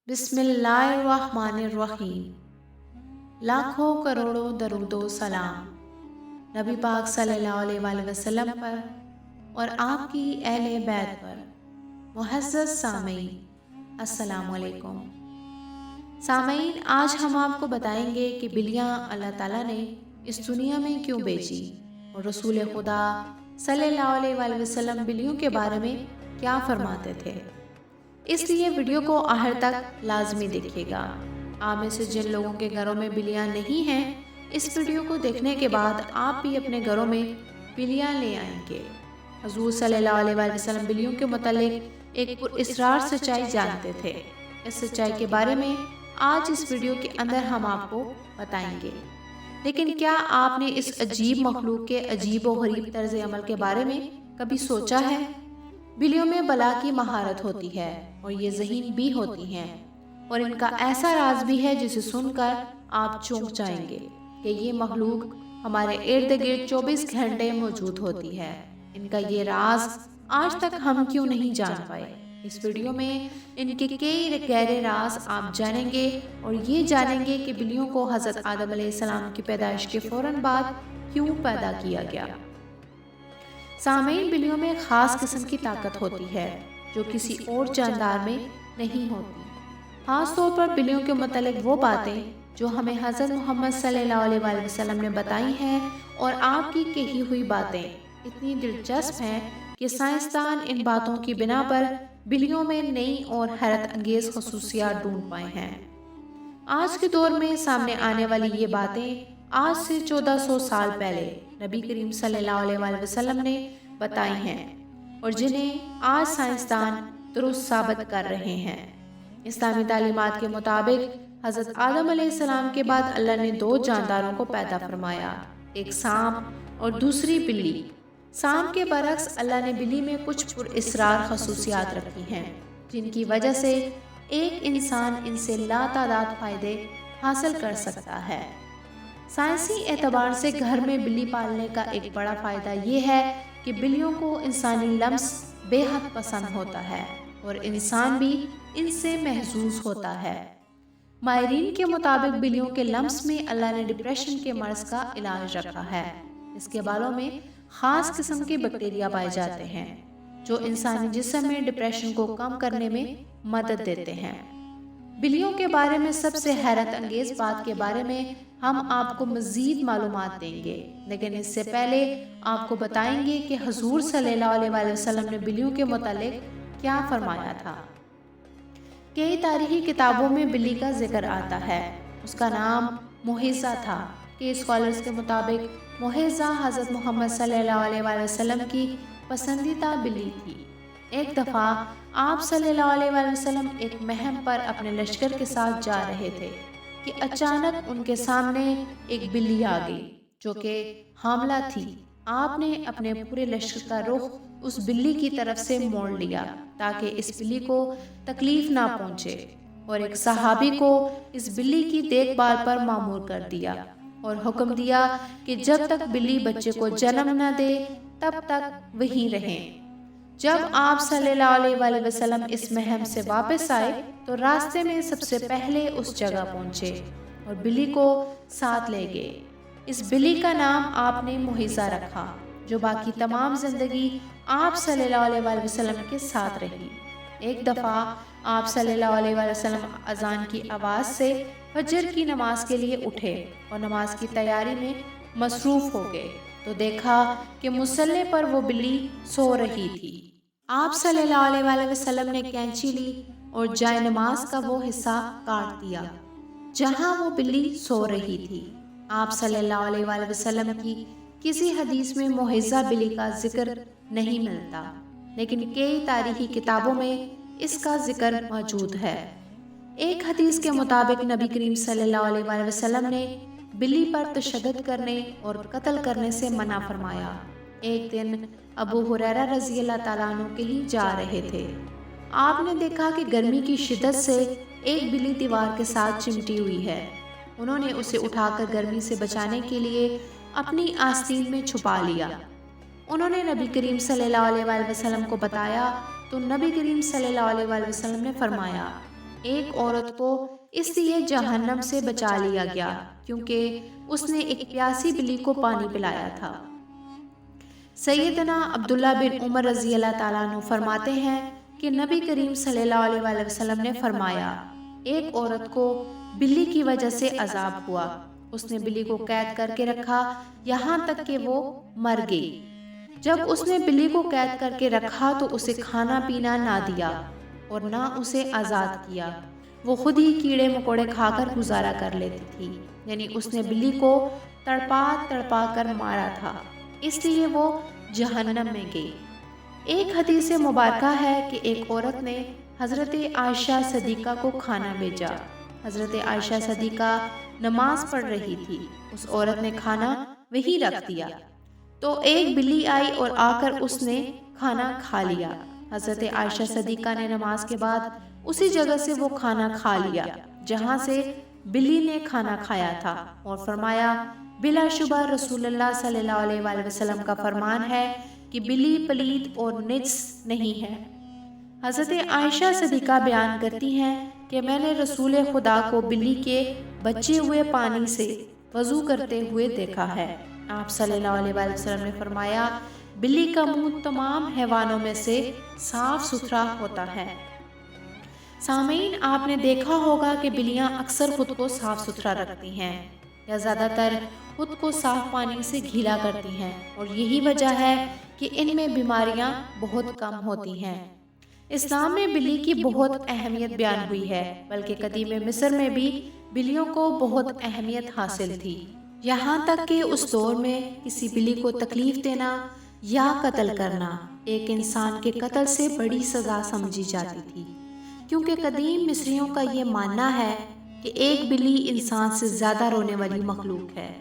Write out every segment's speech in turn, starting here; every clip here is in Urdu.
بسم اللہ الرحمن الرحیم۔ لاکھوں کروڑوں درود و سلام نبی پاک صلی اللہ علیہ وآلہ وسلم پر اور آپ کی اہل بیت پر۔ معزز سامعین، السلام علیکم۔ سامعین، آج ہم آپ کو بتائیں گے کہ بلیاں اللہ تعالیٰ نے اس دنیا میں کیوں بھیجی اور رسول خدا صلی اللہ علیہ وآلہ وسلم بلیوں کے بارے میں کیا فرماتے تھے۔ اس لیے ویڈیو کو آخر تک لازمی دیکھیے گا۔ آپ میں سے جن لوگوں کے گھروں میں بلیاں نہیں ہیں، اس ویڈیو کو دیکھنے کے بعد آپ بھی اپنے گھروں میں بلیاں لے آئیں گے۔ حضور صلی اللہ علیہ وآلہ وسلم بلیوں کے متعلق ایک پر اسرار سچائی جانتے تھے۔ اس سچائی کے بارے میں آج اس ویڈیو کے اندر ہم آپ کو بتائیں گے۔ لیکن کیا آپ نے اس عجیب مخلوق کے عجیب و غریب طرز عمل کے بارے میں کبھی سوچا ہے؟ بلیوں میں بلا کی مہارت ہوتی ہے اور یہ ذہین بھی ہوتی ہیں، اور ان کا ایسا راز بھی ہے جسے سن کر آپ چونک جائیں گے کہ یہ مخلوق ہمارے ارد گرد 24 گھنٹے موجود ہوتی ہے۔ ان کا یہ راز آج تک ہم کیوں نہیں جان پائے؟ اس ویڈیو میں ان کے کئی گہرے راز آپ جانیں گے اور یہ جانیں گے کہ بلیوں کو حضرت آدم علیہ السلام کی پیدائش کے فوراً بعد کیوں پیدا کیا گیا۔ سامعین، بلیوں میں خاص قسم کی طاقت ہوتی ہے جو کسی اور جاندار میں نہیں ہوتی۔ خاص طور پر بلیوں کے متعلق وہ باتیں جو ہمیں حضرت محمد صلی اللہ علیہ وآلہ وسلم نے بتائی ہیں، اور آپ کی کہی ہوئی باتیں اتنی دلچسپ ہیں کہ سائنسدان ان باتوں کی بنا پر بلیوں میں نئی اور حیرت انگیز خصوصیات ڈھونڈ پائے ہیں۔ آج کے دور میں سامنے آنے والی یہ باتیں آج سے 1400 سال پہلے نبی کریم صلی اللہ علیہ وآلہ وسلم نے بتائی ہیں، اور جنہیں آج سائنسدان درست ثابت کر رہے ہیں۔ اسلامی تعلیمات کے مطابق حضرت آدم علیہ السلام کے بعد اللہ نے 2 جانداروں کو پیدا فرمایا، ایک سانپ اور دوسری بلی۔ سانپ کے برعکس اللہ نے بلی میں کچھ پر اسرار خصوصیات رکھی ہیں جن کی وجہ سے ایک انسان ان سے لاتعداد فائدے حاصل کر سکتا ہے۔ سائنسی اعتبار سے گھر میں بلی پالنے کا ایک بڑا فائدہ یہ ہے کہ بلیوں کو انسانی لمس بے حد پسند ہوتا ہے اور انسان بھی ان سے محظوظ ہوتا ہے۔ ماہرین کے مطابق بلیوں کے لمس میں اللہ نے ڈپریشن کے مرض کا علاج رکھا ہے۔ اس کے بالوں میں خاص قسم کے بیکٹیریا پائے جاتے ہیں جو انسانی جسم میں ڈپریشن کو کم کرنے میں مدد دیتے ہیں۔ بلیوں کے بارے میں سب سے حیرت انگیز بات کے بارے میں ہم آپ کو مزید معلومات دیں گے، لیکن اس سے پہلے آپ کو بتائیں گے کہ حضور صلی اللہ علیہ وآلہ وسلم نے بلیوں کے متعلق کیا فرمایا تھا۔ کئی تاریخی کتابوں میں بلی کا ذکر آتا ہے۔ اس کا نام محیضہ تھا۔ کئی اسکالرز کے مطابق محیضہ حضرت محمد صلی اللہ علیہ وآلہ وسلم کی پسندیدہ بلی تھی۔ ایک دفعہ آپ صلی اللہ علیہ وآلہ وسلم ایک مہم پر اپنے لشکر کے ساتھ جا رہے تھے کہ اچانک ان کے سامنے ایک بلی آ گئی جو کہ حاملہ تھی۔ آپ نے اپنے پورے لشکر کا رخ اس بلی کی طرف سے موڑ لیا تاکہ اس بلی کو تکلیف نہ پہنچے، اور ایک صحابی کو اس بلی کی دیکھ بھال پر مامور کر دیا اور حکم دیا کہ جب تک بلی بچے کو جنم نہ دے تب تک وہیں رہیں۔ جب آپ صلی اللہ علیہ وآلہ وسلم اس مہم سے واپس آئے تو راستے میں سب سے پہلے اس جگہ پہنچے اور بلی کو ساتھ لے گئے۔ اس بلی کا نام آپ نے محیضہ رکھا، جو باقی تمام زندگی آپ صلی اللہ علیہ وآلہ وسلم کے ساتھ رہی۔ ایک دفعہ آپ صلی اللہ علیہ وآلہ وسلم اذان کی آواز سے فجر کی نماز کے لیے اٹھے اور نماز کی تیاری میں مصروف ہو گئے تو دیکھا کہ مصلی پر وہ بلی سو رہی تھی۔ آپ صلی اللہ علیہ وآلہ وسلم نے کینچی لی اور جائے نماز کا وہ حصہ کاٹ دیا جہاں وہ بلی سو رہی تھی۔ آپ صلی اللہ علیہ وآلہ وسلم کی کسی حدیث میں محیضہ بلی کا ذکر نہیں ملتا، لیکن کئی تاریخی کتابوں میں اس کا ذکر موجود ہے۔ ایک حدیث کے مطابق نبی کریم صلی اللہ علیہ وآلہ وسلم نے بلی پر تشدد کرنے اور قتل کرنے سے منع فرمایا۔ ایک دن ابو ہریرہ رضی اللہ تعالیٰ عنہ کہیں جا رہے تھے۔ آپ نے دیکھا کہ گرمی کی شدت سے ایک بلی دیوار کے ساتھ چمٹی ہوئی ہے۔ انہوں نے اسے اٹھا کر گرمی سے بچانے کے لیے اپنی آستین میں چھپا لیا۔ انہوں نے نبی کریم صلی اللہ علیہ وآلہ وسلم کو بتایا تو نبی کریم صلی اللہ علیہ وآلہ وسلم نے فرمایا، ایک عورت کو اس لیے جہنم سے بچا لیا گیا کیونکہ اس نے ایک پیاسی بلی کو پانی پلایا تھا۔ سیدنا عبداللہ بن عمر رضی اللہ تعالیٰ عنہ فرماتے ہیں کہ نبی کریم صلی اللہ علیہ وسلم نے فرمایا، ایک عورت کو بلی کی وجہ سے عذاب ہوا۔ اس نے بلی کو قید کر کے رکھا یہاں تک کہ وہ مر گئی۔ جب اس نے بلی کو قید کر کے رکھا تو اسے کھانا پینا نہ دیا اور نہ اسے آزاد کیا، وہ خود ہی کیڑے مکوڑے کھا کر گزارا کر لیتی تھی، یعنی اس نے بلی کو تڑپا تڑپا کر مارا تھا، اس لیے وہ جہنم میں گئی۔ ایک حدیث مبارکہ ہے کہ ایک عورت نے حضرت عائشہ صدیقہ کو کھانا بھیجا۔ حضرت عائشہ صدیقہ نماز پڑھ رہی تھی، اس عورت نے کھانا وہی رکھ دیا تو ایک بلی آئی اور آ کر اس نے کھانا کھا لیا۔ حضرت عائشہ صدیقہ نے نماز کے بعد اسی جگہ سے وہ کھانا کھا لیا جہاں سے بلی نے کھانا کھایا تھا اور فرمایا، بلا شبہ رسول اللہ صلی اللہ علیہ وسلم کا فرمان ہے کہ بلی پلید اور نجس نہیں ہے۔ حضرت عائشہ صدیقہ بیان کرتی ہیں کہ میں نے رسول خدا کو بلی کے بچے ہوئے پانی سے وضو کرتے ہوئے دیکھا ہے۔ آپ صلی اللہ علیہ وسلم نے فرمایا، بلی کا منہ تمام حیوانوں میں سے صاف ستھرا ہوتا ہے۔ سامعین، آپ نے دیکھا ہوگا کہ بلیاں اکثر خود کو صاف ستھرا رکھتی ہیں یا زیادہ تر خود کو صاف پانی سے گھیلا کرتی ہیں، اور یہی وجہ ہے کہ ان میں بیماریاں بہت کم ہوتی ہیں۔ اسلام میں بلی کی بہت اہمیت بیان ہوئی ہے، بلکہ قدیم مصر میں بھی بلیوں کو بہت اہمیت حاصل تھی، یہاں تک کہ اس دور میں کسی بلی کو تکلیف دینا یا قتل کرنا ایک انسان کے قتل سے بڑی سزا سمجھی جاتی تھی، کیونکہ قدیم مصریوں کا یہ ماننا ہے کہ ایک بلی انسان سے زیادہ رونے والی مخلوق ہے۔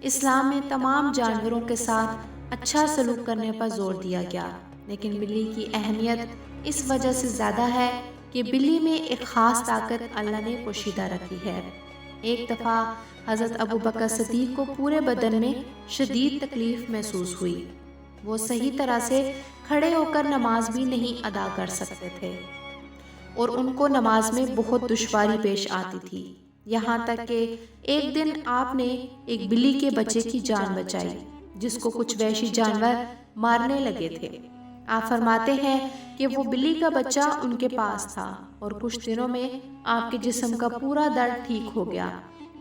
اسلام میں تمام جانوروں کے ساتھ اچھا سلوک کرنے پر زور دیا گیا، لیکن بلی کی اہمیت اس وجہ سے زیادہ ہے کہ بلی میں ایک خاص طاقت اللہ نے پوشیدہ رکھی ہے۔ ایک دفعہ حضرت ابو بکر صدیق کو پورے بدن میں شدید تکلیف محسوس ہوئی، وہ صحیح طرح سے کھڑے ہو کر نماز بھی نہیں ادا کر سکتے تھے اور ان کو نماز میں بہت دشواری پیش آتی تھی، یہاں تک کہ ایک دن آپ نے ایک بلی کے بچے کی جان بچائی جس کو کچھ وحشی جانور مارنے لگے تھے۔ آپ فرماتے ہیں کہ وہ بلی کا بچہ ان کے پاس تھا اور کچھ دنوں میں آپ کے جسم کا پورا درد ٹھیک ہو گیا،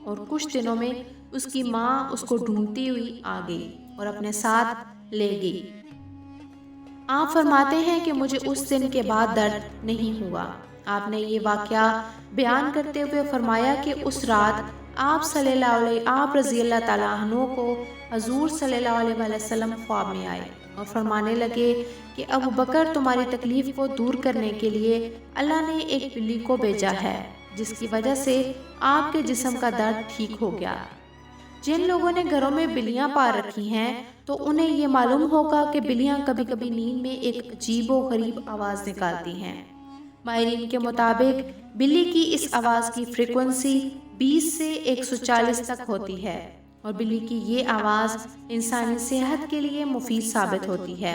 اور کچھ دنوں میں اس کی ماں اس کو ڈھونڈتی ہوئی آ گئی اور اپنے ساتھ لے گئی۔ آپ فرماتے ہیں کہ مجھے اس دن کے بعد درد نہیں ہوا۔ آپ نے یہ واقعہ بیان کرتے ہوئے فرمایا کہ اس رات آپ رضی اللہ تعالیٰ عنہ کو حضور صلی اللہ علیہ وسلم خواب میں آئے اور فرمانے لگے کہ ابو بکر، تمہاری تکلیف کو دور کرنے کے لیے اللہ نے ایک بلی کو بھیجا ہے جس کی وجہ سے آپ کے جسم کا درد ٹھیک ہو گیا۔ جن لوگوں نے گھروں میں بلیاں پال رکھی ہیں تو انہیں یہ معلوم ہوگا کہ بلیاں کبھی کبھی نیند میں ایک عجیب و غریب آواز نکالتی ہیں۔ ماہرین کے مطابق بلی کی اس آواز کی فریکوینسی 20 سے 140 تک ہوتی ہے، اور بلی کی یہ آواز انسانی صحت کے لیے مفید ثابت ہوتی ہے۔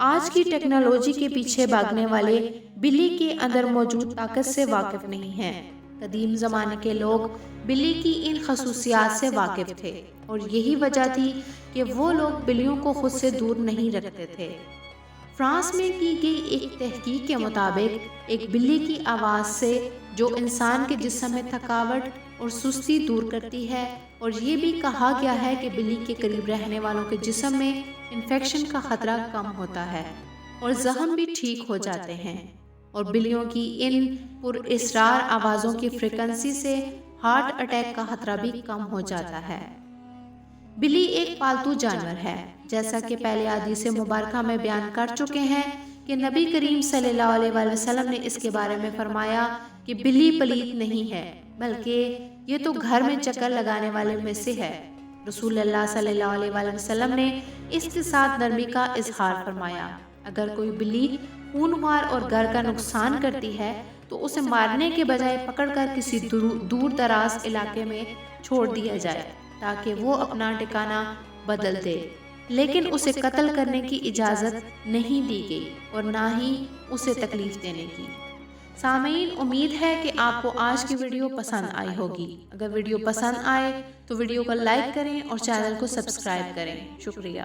آج کی ٹیکنالوجی کے پیچھے بھاگنے والے بلی کے اندر موجود طاقت سے واقف نہیں ہیں۔ قدیم زمانے کے لوگ بلی کی ان خصوصیات سے واقف تھے، اور یہی وجہ تھی کہ وہ لوگ بلیوں کو خود سے دور نہیں رکھتے تھے۔ فرانس میں کی گئی ایک تحقیق کے مطابق ایک بلی کی آواز سے جو انسان کے جسم میں تھکاوٹ اور سستی دور کرتی ہے، اور یہ بھی کہا گیا ہے کہ بلی کے قریب رہنے والوں کے جسم میں انفیکشن کا خطرہ کم ہوتا ہے اور زخم بھی ٹھیک ہو جاتے ہیں، اور بلیوں کی ان پر اسرار آوازوں کی فریکوینسی سے ہارٹ اٹیک کا خطرہ بھی کم ہو جاتا ہے۔ بلی ایک پالتو جانور ہے، جیسا کہ پہلے حدیث مبارکہ میں بیان کر چکے ہیں کہ نبی کریم صلی اللہ علیہ وسلم نے اس کے بارے میں فرمایا کہ بلی پلید نہیں ہے، بلکہ یہ تو گھر میں چکر لگانے والے میں سے ہے۔ رسول اللہ صلی اللہ علیہ وسلم نے اس کے ساتھ نرمی کا اظہار فرمایا، اگر کوئی بلی خونخوار اور گھر کا نقصان کرتی ہے تو اسے مارنے کے بجائے پکڑ کر کسی دور دراز علاقے میں چھوڑ دیا جائے تاکہ وہ اپنا ٹھکانہ بدل دے، لیکن اسے قتل کرنے کی اجازت نہیں دی گئی اور نہ ہی اسے تکلیف دینے کی۔ سامعین، امید ہے کہ آپ کو آج کی ویڈیو پسند آئی ہوگی۔ اگر ویڈیو پسند آئے تو ویڈیو کو لائک کریں اور چینل کو سبسکرائب کریں۔ شکریہ۔